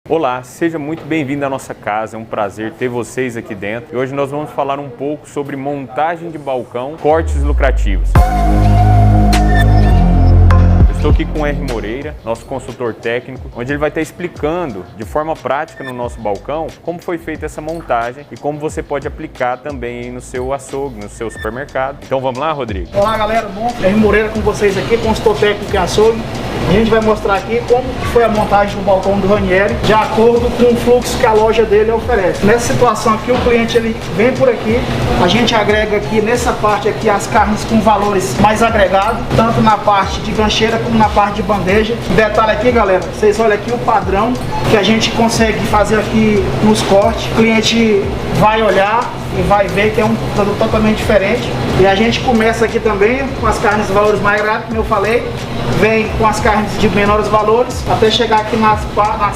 Olá, seja muito bem-vindo à nossa casa, é um prazer ter vocês aqui dentro. E hoje nós vamos falar um pouco sobre montagem de balcão, cortes lucrativos. Estou aqui com o R. Moreira, nosso consultor técnico, onde ele vai estar explicando de forma prática no nosso balcão como foi feita essa montagem e como você pode aplicar também no seu açougue, no seu supermercado. Então vamos lá, Rodrigo? Olá galera, bom? R. Moreira com vocês aqui, consultor técnico em açougue. A gente vai mostrar aqui como foi a montagem do balcão do Ranieri, de acordo com o fluxo que a loja dele oferece. Nessa situação aqui, o cliente ele vem por aqui, a gente agrega aqui nessa parte aqui as carnes com valores mais agregados, tanto na parte de gancheira como na parte de bandeja. Detalhe aqui, galera, vocês olham aqui o padrão que a gente consegue fazer aqui nos cortes. O cliente vai olhar e vai ver que é um produto totalmente diferente. E a gente começa aqui também com as carnes de valores mais agregados, como eu falei, vem com as carnes de menores valores, até chegar aqui nas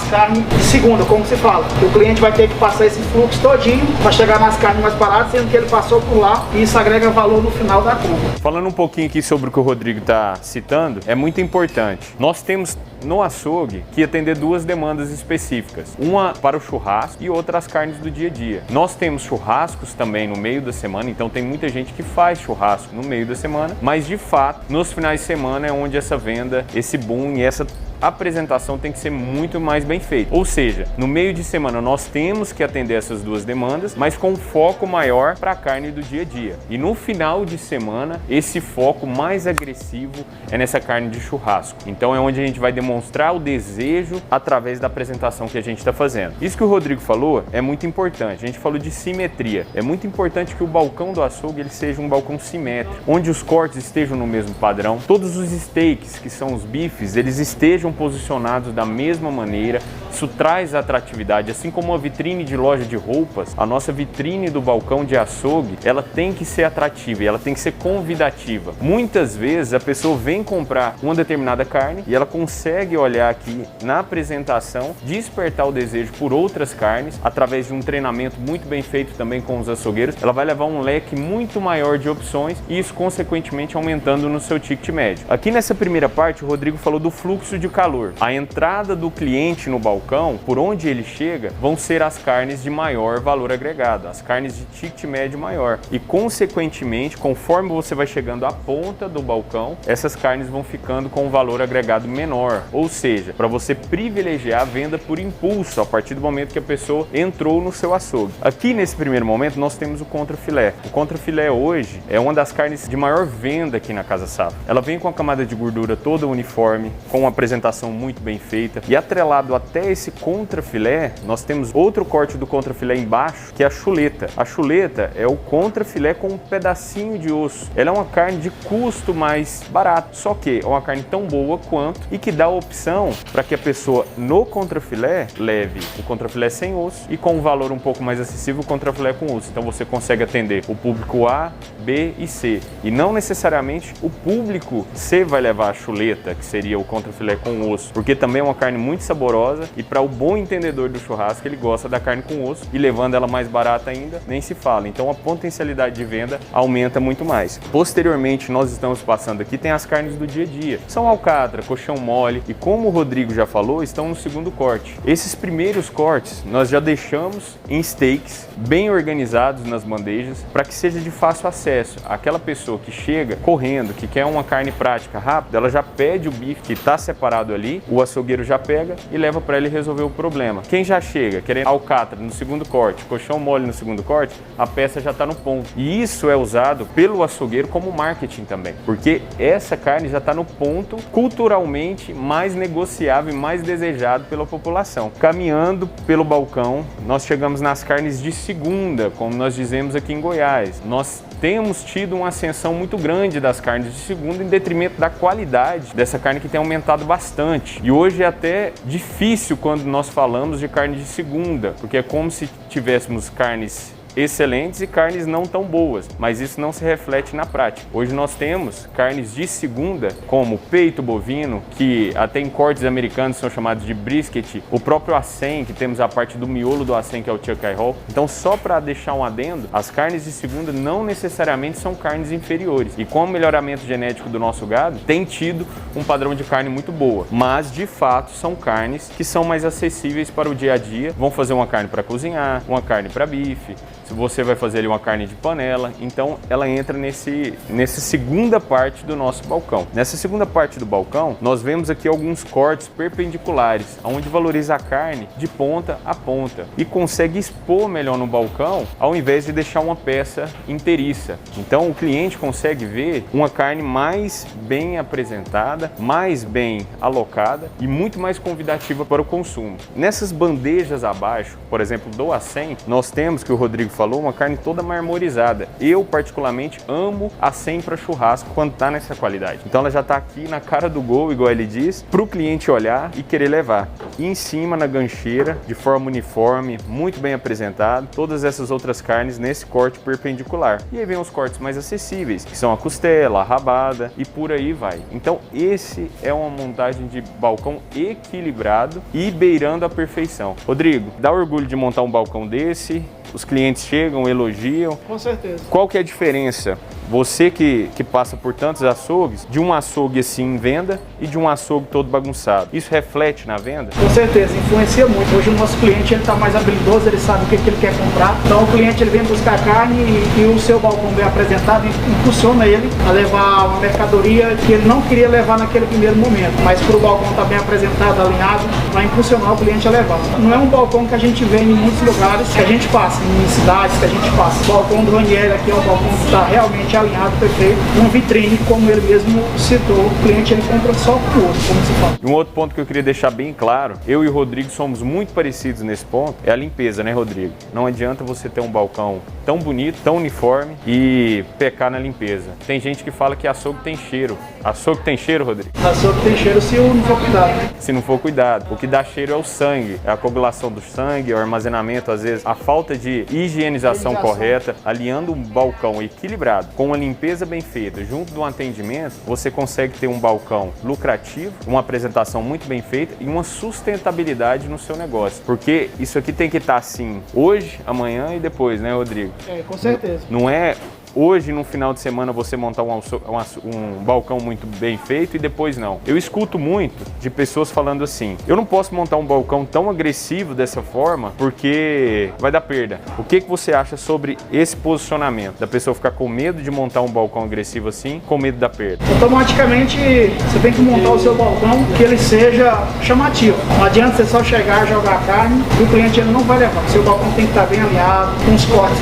carnes de segunda, como se fala. O cliente vai ter que passar esse fluxo todinho para chegar nas carnes mais baratas, sendo que ele passou por lá, e isso agrega valor no final da compra. Falando um pouquinho aqui sobre o que o Rodrigo está citando, é muito importante. Nós temos no açougue que atender duas demandas específicas, uma para o churrasco e outra as carnes do dia a dia. Nós temos churrascos também no meio da semana, então tem muita gente que faz churrasco no meio da semana, mas de fato nos finais de semana é onde essa venda, esse boom e essa apresentação tem que ser muito mais bem feita. Ou seja, no meio de semana nós temos que atender essas duas demandas, mas com um foco maior para a carne do dia a dia. E no final de semana, esse foco mais agressivo é nessa carne de churrasco. Então é onde a gente vai demonstrar o desejo através da apresentação que a gente está fazendo. Isso que o Rodrigo falou é muito importante. A gente falou de simetria. É muito importante que o balcão do açougue ele seja um balcão simétrico, onde os cortes estejam no mesmo padrão, todos os steaks, que são os bifes, eles estejam posicionados da mesma maneira. Isso traz atratividade, assim como uma vitrine de loja de roupas, a nossa vitrine do balcão de açougue, ela tem que ser atrativa e ela tem que ser convidativa. Muitas vezes a pessoa vem comprar uma determinada carne e ela consegue olhar aqui na apresentação, despertar o desejo por outras carnes, através de um treinamento muito bem feito também com os açougueiros, ela vai levar um leque muito maior de opções e isso consequentemente aumentando no seu ticket médio. Aqui nessa primeira parte o Rodrigo falou do fluxo de calor. A entrada do cliente no balcão, por onde ele chega, vão ser as carnes de maior valor agregado, as carnes de ticket médio maior. E consequentemente, conforme você vai chegando à ponta do balcão, essas carnes vão ficando com um valor agregado menor. Ou seja, para você privilegiar a venda por impulso, a partir do momento que a pessoa entrou no seu açougue. Aqui nesse primeiro momento nós temos o contrafilé. O contrafilé hoje é uma das carnes de maior venda aqui na Casa Safra. Ela vem com a camada de gordura toda uniforme, com uma apresentação muito bem feita, e atrelado até esse contrafilé, nós temos outro corte do contrafilé embaixo, que é a chuleta. A chuleta é o contrafilé com um pedacinho de osso. Ela é uma carne de custo mais barato, só que é uma carne tão boa quanto e que dá a opção para que a pessoa no contrafilé leve o contrafilé sem osso e com um valor um pouco mais acessível o contrafilé com osso. Então você consegue atender o público A, B e C. E não necessariamente o público C vai levar a chuleta, que seria o contrafilé com osso, porque também é uma carne muito saborosa e para o bom entendedor do churrasco ele gosta da carne com osso e levando ela mais barata ainda, nem se fala. Então a potencialidade de venda aumenta muito mais. Posteriormente nós estamos passando aqui, tem as carnes do dia a dia. São alcatra, coxão mole e como o Rodrigo já falou, estão no segundo corte. Esses primeiros cortes nós já deixamos em steaks bem organizados nas bandejas para que seja de fácil acesso. Aquela pessoa que chega correndo, que quer uma carne prática rápida, ela já pede o bife que está separado ali, o açougueiro já pega e leva para ele resolver o problema. Quem já chega querendo alcatra no segundo corte, coxão mole no segundo corte, a peça já está no ponto. E isso é usado pelo açougueiro como marketing também, porque essa carne já está no ponto culturalmente mais negociável e mais desejado pela população. Caminhando pelo balcão, nós chegamos nas carnes de segunda, como nós dizemos aqui em Goiás. Nós temos tido uma ascensão muito grande das carnes de segunda em detrimento da qualidade dessa carne que tem aumentado bastante. E hoje é até difícil quando nós falamos de carne de segunda, porque é como se tivéssemos carnes excelentes e carnes não tão boas, mas isso não se reflete na prática. Hoje nós temos carnes de segunda, como peito bovino, que até em cortes americanos são chamados de brisket, o próprio acém, que temos a parte do miolo do acém, que é o chuck eye roll. Então, só para deixar um adendo, as carnes de segunda não necessariamente são carnes inferiores. E com o melhoramento genético do nosso gado, tem tido um padrão de carne muito boa. Mas, de fato, são carnes que são mais acessíveis para o dia a dia. Vão fazer uma carne para cozinhar, uma carne para bife, se você vai fazer ali uma carne de panela, então ela entra nessa segunda parte do nosso balcão. Nessa segunda parte do balcão, nós vemos aqui alguns cortes perpendiculares, onde valoriza a carne de ponta a ponta e consegue expor melhor no balcão, ao invés de deixar uma peça inteiriça. Então o cliente consegue ver uma carne mais bem apresentada, mais bem alocada e muito mais convidativa para o consumo. Nessas bandejas abaixo, por exemplo, do acém, nós temos, que o Rodrigo falou, uma carne toda marmorizada. Eu, particularmente, amo acém para churrasco quando está nessa qualidade. Então ela já está aqui na cara do gol, igual ele diz, para o cliente olhar e querer levar. E em cima, na gancheira, de forma uniforme, muito bem apresentado, todas essas outras carnes nesse corte perpendicular. E aí vem os cortes mais acessíveis, que são a costela, a rabada e por aí vai. Então esse é uma montagem de balcão equilibrado e beirando a perfeição. Rodrigo, dá orgulho de montar um balcão desse? Os clientes chegam, elogiam. Com certeza. Qual que é a diferença? Você que passa por tantos açougues, de um açougue assim em venda e de um açougue todo bagunçado. Isso reflete na venda? Com certeza, influencia muito. Hoje o nosso cliente está mais habilidoso, ele sabe o que ele quer comprar. Então o cliente ele vem buscar carne e o seu balcão bem apresentado impulsiona ele a levar uma mercadoria que ele não queria levar naquele primeiro momento. Mas por o balcão estar bem apresentado, alinhado, vai impulsionar o cliente a levar. Não é um balcão que a gente vê em muitos lugares, que a gente passa, em cidades que a gente passa. O balcão do Ranieri aqui é um balcão que está realmente alinhado, perfeito, uma vitrine, como ele mesmo citou, o cliente ele compra só por outro, como se fala. E um outro ponto que eu queria deixar bem claro, eu e o Rodrigo somos muito parecidos nesse ponto, é a limpeza, né, Rodrigo? Não adianta você ter um balcão tão bonito, tão uniforme e pecar na limpeza. Tem gente que fala que açougue tem cheiro. Açougue tem cheiro, Rodrigo? Açougue tem cheiro se não for cuidado, né? Se não for cuidado. O que dá cheiro é o sangue, é a coagulação do sangue, é o armazenamento, às vezes, a falta de higienização correta, aliando um balcão equilibrado com uma limpeza bem feita, junto do atendimento, você consegue ter um balcão lucrativo, uma apresentação muito bem feita e uma sustentabilidade no seu negócio. Porque isso aqui tem que estar assim hoje, amanhã e depois, né, Rodrigo? Com certeza. Não é hoje, no final de semana, você montar um balcão muito bem feito e depois não. Eu escuto muito de pessoas falando assim, eu não posso montar um balcão tão agressivo dessa forma porque vai dar perda. O que você acha sobre esse posicionamento? Da pessoa ficar com medo de montar um balcão agressivo assim, com medo da perda? Automaticamente, você tem que montar o seu balcão que ele seja chamativo. Não adianta você só chegar, jogar a carne e o cliente ele não vai levar. O seu balcão tem que estar bem alinhado, com os cortes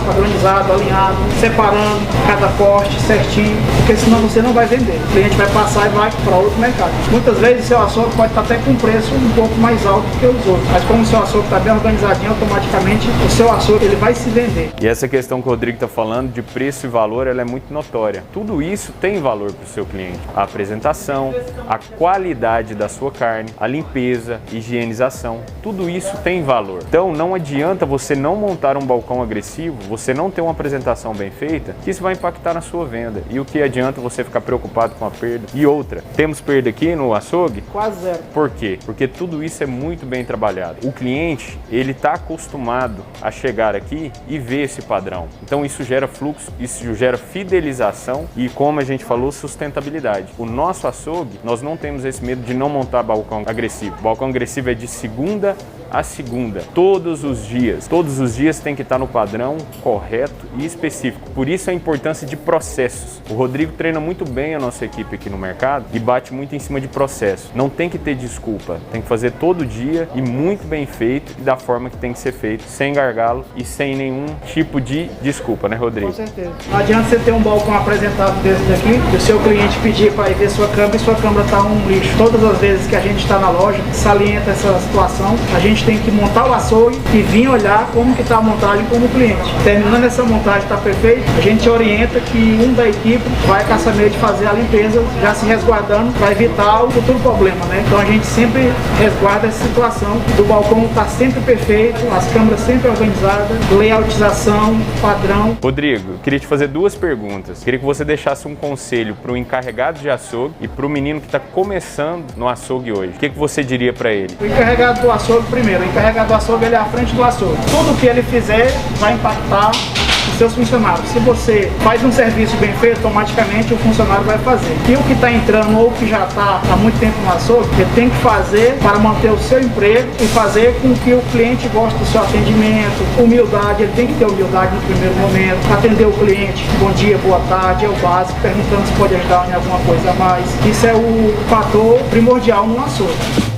padronizados, alinhados, separando cada corte certinho, porque senão você não vai vender. O cliente vai passar e vai para outro mercado. Muitas vezes o seu açougue pode estar até com um preço um pouco mais alto que os outros, mas como o seu açougue está bem organizadinho, automaticamente o seu açougue ele vai se vender. E essa questão que o Rodrigo está falando de preço e valor, ela é muito notória. Tudo isso tem valor para o seu cliente. A apresentação, a qualidade da sua carne, a limpeza, higienização, tudo isso tem valor. Então não adianta você não montar um balcão agressivo, você não ter uma apresentação bem feita, que isso vai impactar na sua venda. E o que adianta você ficar preocupado com a perda? E outra, temos perda aqui no açougue? Quase zero. Por quê? Porque tudo isso é muito bem trabalhado. O cliente, ele está acostumado a chegar aqui e ver esse padrão. Então isso gera fluxo, isso gera fidelização e, como a gente falou, sustentabilidade. O nosso açougue, nós não temos esse medo de não montar balcão agressivo. O balcão agressivo é de segunda a segunda, todos os dias. Todos os dias tem que estar no padrão correto e específico. Por isso a importância de processos. O Rodrigo treina muito bem a nossa equipe aqui no mercado e bate muito em cima de processos. Não tem que ter desculpa, tem que fazer todo dia e muito bem feito e da forma que tem que ser feito, sem gargalo e sem nenhum tipo de desculpa, né, Rodrigo? Com certeza. Não adianta você ter um balcão apresentado desse daqui e o seu cliente pedir para ir ver sua câmera e sua câmera está um lixo. Todas as vezes que a gente está na loja, salienta essa situação, a gente tem que montar o açougue e vir olhar como que está a montagem como cliente. Terminando essa montagem, está perfeito, feito, a gente orienta que um da equipe vai com essa meia de fazer a limpeza, já se resguardando para evitar o futuro problema, né? Então a gente sempre resguarda essa situação do balcão estar sempre perfeito, as câmeras sempre organizadas, layoutização, padrão. Rodrigo, eu queria te fazer duas perguntas. Queria que você deixasse um conselho para o encarregado de açougue e para o menino que está começando no açougue hoje. O que você diria para ele? O encarregado do açougue primeiro. O encarregado do açougue, ele é à frente do açougue. Tudo que ele fizer vai impactar os seus funcionários. Se você faz um serviço bem feito, automaticamente o funcionário vai fazer. E o que está entrando ou que já está há muito tempo no açougue, ele tem que fazer para manter o seu emprego e fazer com que o cliente goste do seu atendimento. Humildade, ele tem que ter humildade no primeiro momento. Atender o cliente, bom dia, boa tarde, é o básico, perguntando se pode ajudar em alguma coisa a mais. Isso é o fator primordial no açougue.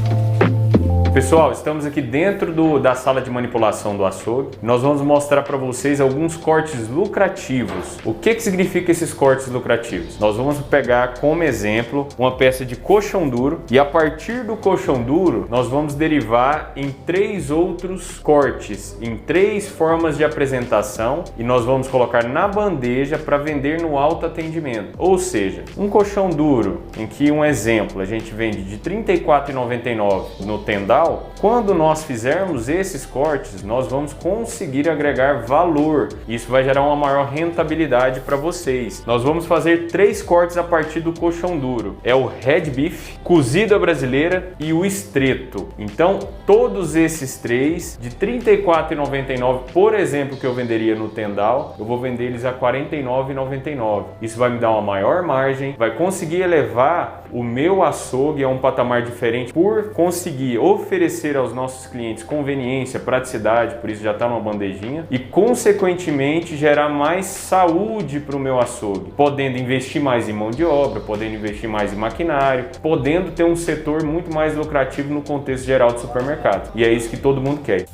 Pessoal, estamos aqui dentro da sala de manipulação do açougue. Nós vamos mostrar para vocês alguns cortes lucrativos. O que significa esses cortes lucrativos? Nós vamos pegar como exemplo uma peça de colchão duro e a partir do colchão duro nós vamos derivar em 3 outros cortes, em 3 formas de apresentação e nós vamos colocar na bandeja para vender no autoatendimento. Ou seja, um colchão duro em que um exemplo a gente vende de R$ 34,99 no Tendal. Quando nós fizermos esses cortes, nós vamos conseguir agregar valor. Isso vai gerar uma maior rentabilidade para vocês. Nós vamos fazer 3 cortes a partir do colchão duro. É o Red Beef, cozida brasileira e o estreito. Então, todos esses 3, de R$ 34,99, por exemplo, que eu venderia no Tendal, eu vou vender eles a R$ 49,99. Isso vai me dar uma maior margem, vai conseguir elevar o meu açougue a um patamar diferente por conseguir oferecer aos nossos clientes conveniência, praticidade, por isso já está numa bandejinha, e consequentemente gerar mais saúde para o meu açougue, podendo investir mais em mão de obra, podendo investir mais em maquinário, podendo ter um setor muito mais lucrativo no contexto geral do supermercado. E é isso que todo mundo quer.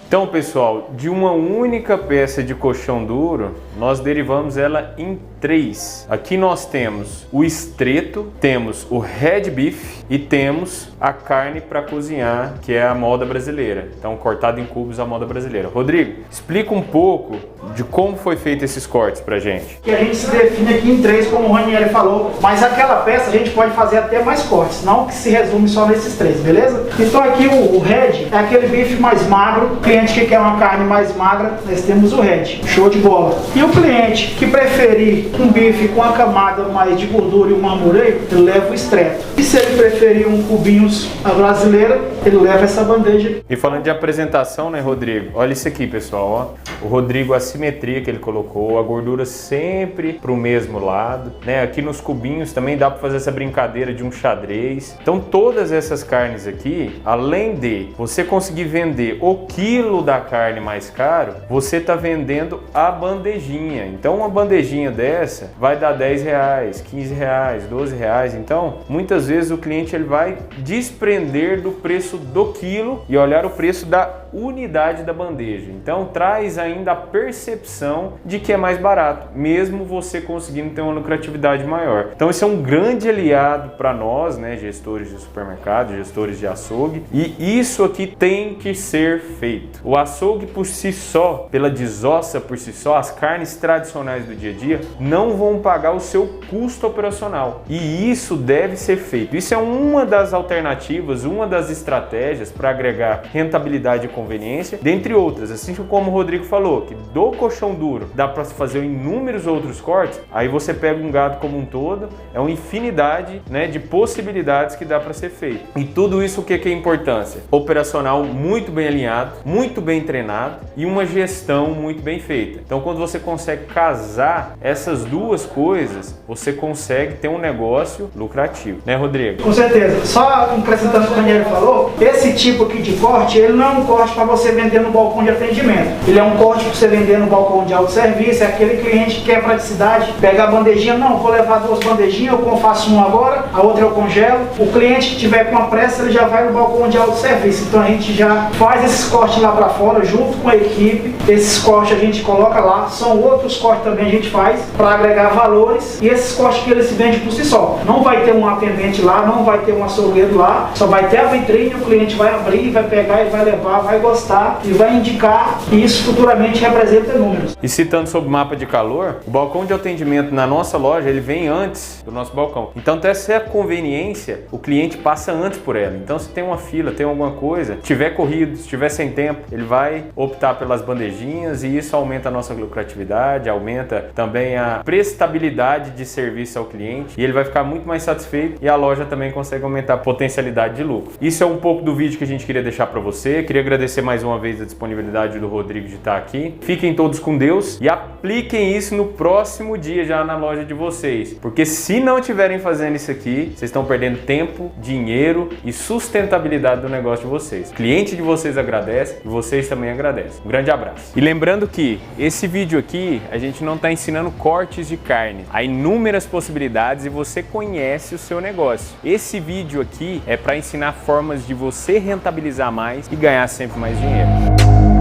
Então, pessoal, de uma única peça de colchão duro, nós derivamos ela em 3. Aqui nós temos o estreito, temos o Red Beef e temos a carne para cozinhar, que é a moda brasileira. Então, cortado em cubos a moda brasileira. Rodrigo, explica um pouco de como foi feito esses cortes pra gente. Que a gente se define aqui em 3, como o Ranieri falou, mas aquela peça a gente pode fazer até mais cortes, não que se resume só nesses 3, beleza? Então aqui o Red é aquele bife mais magro, o cliente que quer uma carne mais magra, nós temos o Red, show de bola. E o cliente que preferir um bife com a camada mais de gordura e um marmoreio, ele leva o estreto. E se ele preferir um cubinhos à brasileira, ele leva essa bandeja. E falando de apresentação, né, Rodrigo? Olha isso aqui, pessoal, ó. O Rodrigo, a simetria que ele colocou, a gordura sempre pro mesmo lado, né? Aqui nos cubinhos também dá para fazer essa brincadeira de um xadrez. Então todas essas carnes aqui, além de você conseguir vender o quilo da carne mais caro, você tá vendendo a bandejinha. Então uma bandejinha dessa vai dar 10 reais, 15 reais, 12 reais. Então muitas vezes o cliente ele vai desprender do preço do quilo e olhar o preço da unidade da bandeja. Então traz ainda a percepção de que é mais barato, mesmo você conseguindo ter uma lucratividade maior. Então esse é um grande aliado para nós, né, gestores de supermercado, gestores de açougue, e isso aqui tem que ser feito. O açougue por si só, pela desossa por si só, as carnes tradicionais do dia a dia não vão pagar o seu custo operacional, e isso deve ser feito. Isso é uma das alternativas, uma das estratégias para agregar rentabilidade e conveniência, dentre outras. Assim como o Rodrigo falou, que do colchão duro dá para fazer inúmeros outros cortes, aí você pega um gado como um todo, é uma infinidade, né, de possibilidades que dá para ser feito. E tudo isso, o que é importância? Operacional muito bem alinhado, muito bem treinado e uma gestão muito bem feita. Então quando você consegue casar essas duas coisas, você consegue ter um negócio lucrativo, né, Rodrigo? Com certeza. Só acrescentando o que o Ranieri falou, esse tipo aqui de corte, ele não é um corte para você vender no balcão de atendimento. Ele é um corte para você vender no balcão de autosserviço. É aquele cliente que quer praticidade, pega a bandejinha, não, vou levar duas bandejinhas, eu faço uma agora, a outra eu congelo. O cliente que tiver com a pressa, ele já vai no balcão de autosserviço. Então a gente já faz esses cortes lá para fora, junto com a equipe. Esses cortes a gente coloca lá, são outros cortes também a gente faz para agregar valores, e esses cortes que ele se vende por si só. Não vai ter um atendente lá, não vai ter um açougueiro lá, só vai ter a vitrine, o cliente vai abrir, vai pegar e vai levar, vai gostar e vai indicar, e isso futuramente representa números. E citando sobre o mapa de calor, o balcão de atendimento na nossa loja, ele vem antes do nosso balcão. Então, essa conveniência, o cliente passa antes por ela. Então, se tem uma fila, tem alguma coisa, tiver corrido, se tiver sem tempo, ele vai optar pelas bandejinhas, e isso aumenta a nossa lucratividade, aumenta também a prestabilidade de serviço ao cliente, e ele vai ficar muito mais satisfeito, e a loja também consegue aumentar a potencialidade de lucro. Isso é um pouco do vídeo que a gente queria deixar para você. Queria agradecer mais uma vez a disponibilidade do Rodrigo de estar aqui. Fiquem todos com Deus e apliquem isso no próximo dia já na loja de vocês, porque se não estiverem fazendo isso aqui, vocês estão perdendo tempo, dinheiro e sustentabilidade do negócio de vocês. O cliente de vocês agradece e vocês também agradecem. Um grande abraço. E lembrando que esse vídeo aqui, a gente não está ensinando cortes de carne. Há inúmeras possibilidades e você conhece o seu negócio. Esse vídeo aqui é para ensinar formas de você rentabilizar mais e ganhar sempre mais dinheiro.